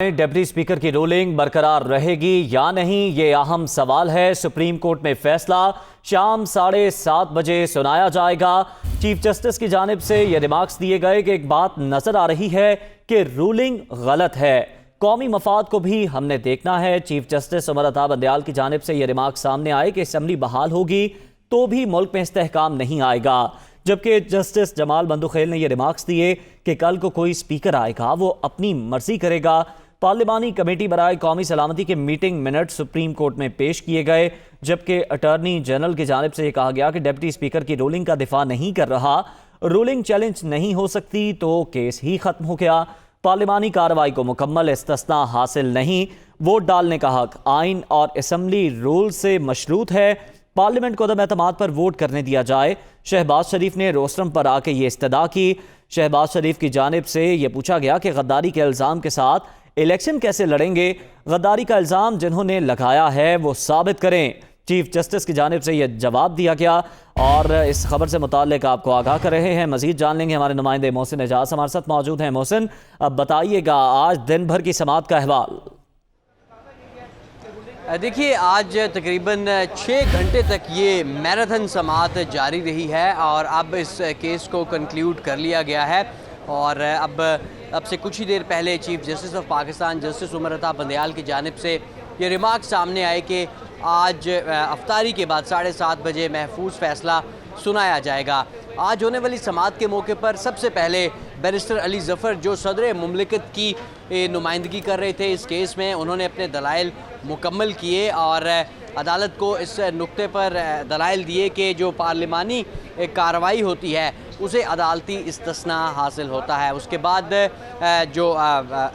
Deputy speaker की ruling बरकरार रहेगी या नहीं, ये अहम सवाल है। सुप्रीम कोर्ट में फैसला शाम 7:30 बजे सुनाया जाएगा। चीफ जस्टिस की जानिब से ये रिमार्क्स दिए गए कि एक बात नजर आ रही है कि रूलिंग गलत है, कौमी मफाद को भी हमने देखना है। चीफ जस्टिस उमर अता बंदयाल की जानिब से यह रिमार्क सामने आए कि असम्बली बहाल होगी तो भी मुल्क में इस्तेहकाम नहीं आएगा, जबकि जस्टिस जमाल बंदुखेल ने यह रिमार्क्स दिए कि कल को कोई स्पीकर आएगा वो अपनी मर्जी करेगा। पार्लिमानी कमेटी बराए कौमी सलामती के मीटिंग मिनट सुप्रीम कोर्ट में पेश किए गए, जबकि अटॉर्नी जनरल की जानिब से यह कहा गया कि डिप्टी स्पीकर की रूलिंग का दिफा नहीं कर रहा, रूलिंग चैलेंज नहीं हो सकती तो केस ही खत्म हो गया। पार्लिमानी कार्रवाई को मुकम्मल इस्तिस्ना हासिल नहीं, वोट डालने का हक आइन और असम्बली रूल से मशरूत है। पार्लियामेंट को अदम एतमाद पर वोट करने दिया जाए। शहबाज शरीफ ने रोस्टरम पर आके ये इस्तदा की। शहबाज शरीफ की जानिब से यह पूछा गया कि गद्दारी के इल्ज़ाम के साथ इलेक्शन कैसे लड़ेंगे, गद्दारी का इल्ज़ाम जिन्होंने लगाया है वो साबित करें। चीफ जस्टिस की जानिब से यह जवाब दिया गया और इस खबर से मुताल्लिक आपको आगाह कर रहे हैं। मजीद जान लेंगे, हमारे नुमाइंदे मोहसिन एजाज हमारे साथ मौजूद हैं। मोहसिन, अब बताइएगा आज दिन भर की समाअत का अहवाल। देखिए, आज तकरीबन 6 घंटे तक ये मैराथन समाअत जारी रही है और अब इस केस को कंक्लूड कर लिया गया है। और अब से कुछ ही देर पहले chief justice of Pakistan justice Umar Ata Bandial की जानिब से ये रिमार्क सामने आए कि आज अफ्तारी के बाद 7:30 बजे महफूज फ़ैसला सुनाया जाएगा। आज होने वाली समाअत के मौके पर सबसे पहले बैरिस्टर अली ज़फ़र, जो सदर मुमलिकत की नुमाइंदगी कर रहे थे इस केस में, उन्होंने अपने दलाइल मुकम्मल किए और अदालत को इस नुक्ते पर दलाइल दिए कि जो पार्लिमानी कार्रवाई होती है उसे अदालती इस्तिस्ना हासिल होता है। उसके बाद जो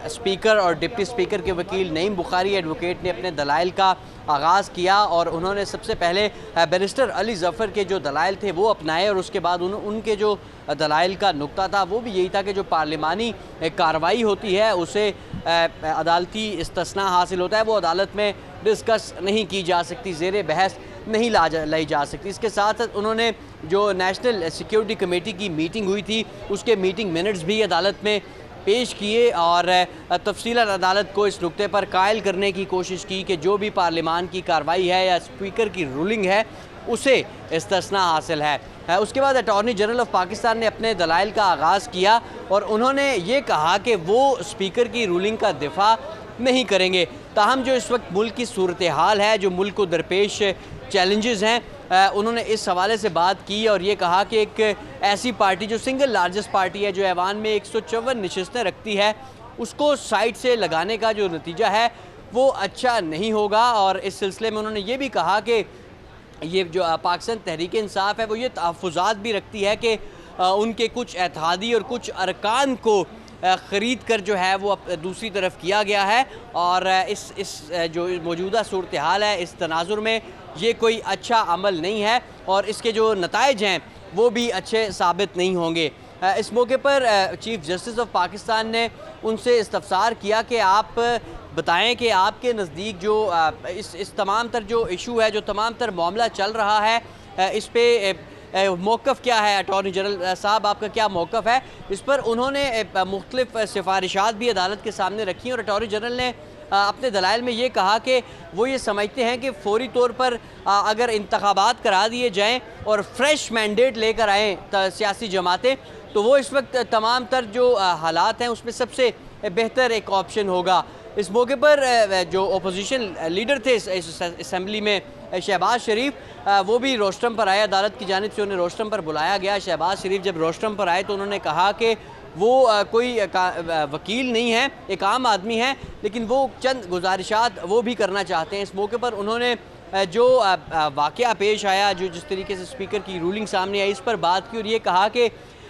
स्पीकर और डिप्टी स्पीकर के वकील नईम बुखारी एडवोकेट ने अपने दलाइल का आगाज़ किया और उन्होंने सबसे पहले बैरिस्टर अली ज़फ़र के जो दलाइल थे वो अपनाए और उसके बाद उनके जो दलाइल का नुक्ता था वो भी यही था कि जो पार्लिमानी कार्रवाई होती है उसे अदालती इस्तिस्ना हासिल होता है, वो अदालत में डिस्कस नहीं की जा सकती, ज़ेर बहस नहीं लाई जा सकती। इसके साथ साथ उन्होंने जो नेशनल सिक्योरिटी कमेटी की मीटिंग हुई थी उसके मीटिंग मिनट्स भी अदालत में पेश किए और तफसीलन अदालत को इस नुक्ते पर कायल करने की कोशिश की कि जो भी पार्लिमान की कार्रवाई है या स्पीकर की रूलिंग है उसे इस्तिस्ना हासिल है। उसके बाद अटॉर्नी जनरल ऑफ पाकिस्तान ने अपने दलाइल का आगाज़ किया और उन्होंने ये कहा कि वो स्पीकर की रूलिंग का दिफा नहीं करेंगे। ताहम जो इस वक्त मुल्क की सूरत हाल है, जो मुल्क को दरपेश चैलेंजेस हैं, उन्होंने इस हवाले से बात की और ये कहा कि एक ऐसी पार्टी जो सिंगल लार्जेस्ट पार्टी है, जो ऐवान में 154 नशिस्तें रखती है, उसको साइड से लगाने का जो नतीजा है वो अच्छा नहीं होगा। और इस सिलसिले में उन्होंने ये भी कहा कि ये जो पाकिस्तान तहरीक इंसाफ है वो ये तहफ़्फ़ुज़ात भी रखती है कि उनके कुछ एतहादी और कुछ अरकान को ख़रीद कर जो है वो दूसरी तरफ किया गया है और इस जो मौजूदा सूरत हाल है, इस तनाजुर में ये कोई अच्छा अमल नहीं है और इसके जो नताइज हैं वो भी अच्छे साबित नहीं होंगे। इस मौके पर चीफ जस्टिस ऑफ पाकिस्तान ने उनसे इस्तफसार किया कि आप बताएं कि आपके नज़दीक जो इस तमाम तर जो इशू है, जो तमाम तर मामला चल रहा है, इस पे मौक़िफ़ क्या है, अटॉर्नी जनरल साहब आपका क्या मौक़िफ़ है इस पर। उन्होंने मुख्तलिफ़ सिफारिशात भी अदालत के सामने रखी और अटॉर्नी जनरल ने अपने दलाइल में ये कहा कि वो ये समझते हैं कि फ़ौरी तौर पर अगर इंतखाबात करा दिए जाएँ और फ्रेश मैंडेट लेकर आएँ सियासी जमातें, तो वो इस वक्त तमाम तर जो हालात हैं उसमें सबसे बेहतर एक ऑप्शन होगा। इस मौके पर जो अपोजिशन लीडर थे इस असम्बली में, शहबाज शरीफ, वो भी रोस्टरम पर आए। अदालत की जानिब से उन्हें रोस्टरम पर बुलाया गया। शहबाज शरीफ जब रोस्टरम पर आए तो उन्होंने कहा कि वो कोई वकील नहीं है, एक आम आदमी है, लेकिन वो चंद गुजारिशात वो भी करना चाहते हैं। इस मौके पर उन्होंने जो वाक़या पेश आया, जो जिस तरीके से स्पीकर की रूलिंग सामने आई, इस पर बात की और ये कहा कि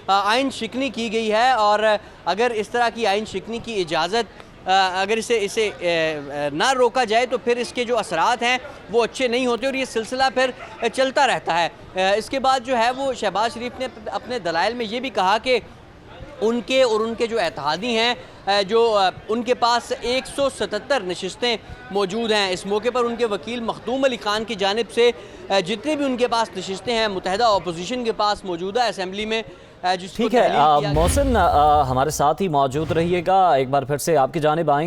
आइन शिकनी की गई है और अगर इस तरह की आइन शिकनी की इजाज़त अगर इसे ना रोका जाए तो फिर इसके जो असरात हैं वो अच्छे नहीं होते और ये सिलसिला फिर चलता रहता है। इसके बाद जो है वो शहबाज शरीफ ने अपने दलाइल में ये भी कहा कि उनके जो एतहादी हैं, जो उनके पास 177 नशिस्तें मौजूद हैं। इस मौके पर उनके वकील मखदूम अली ख़ान की जानिब से जितनी भी उनके पास नशिस्तें हैं मुत्तहिदा अपोजिशन के पास मौजूदा असम्बली में ठीक है। मोहसिन हमारे साथ ही मौजूद रहिएगा, एक बार फिर से आपकी जानिब आएंगे।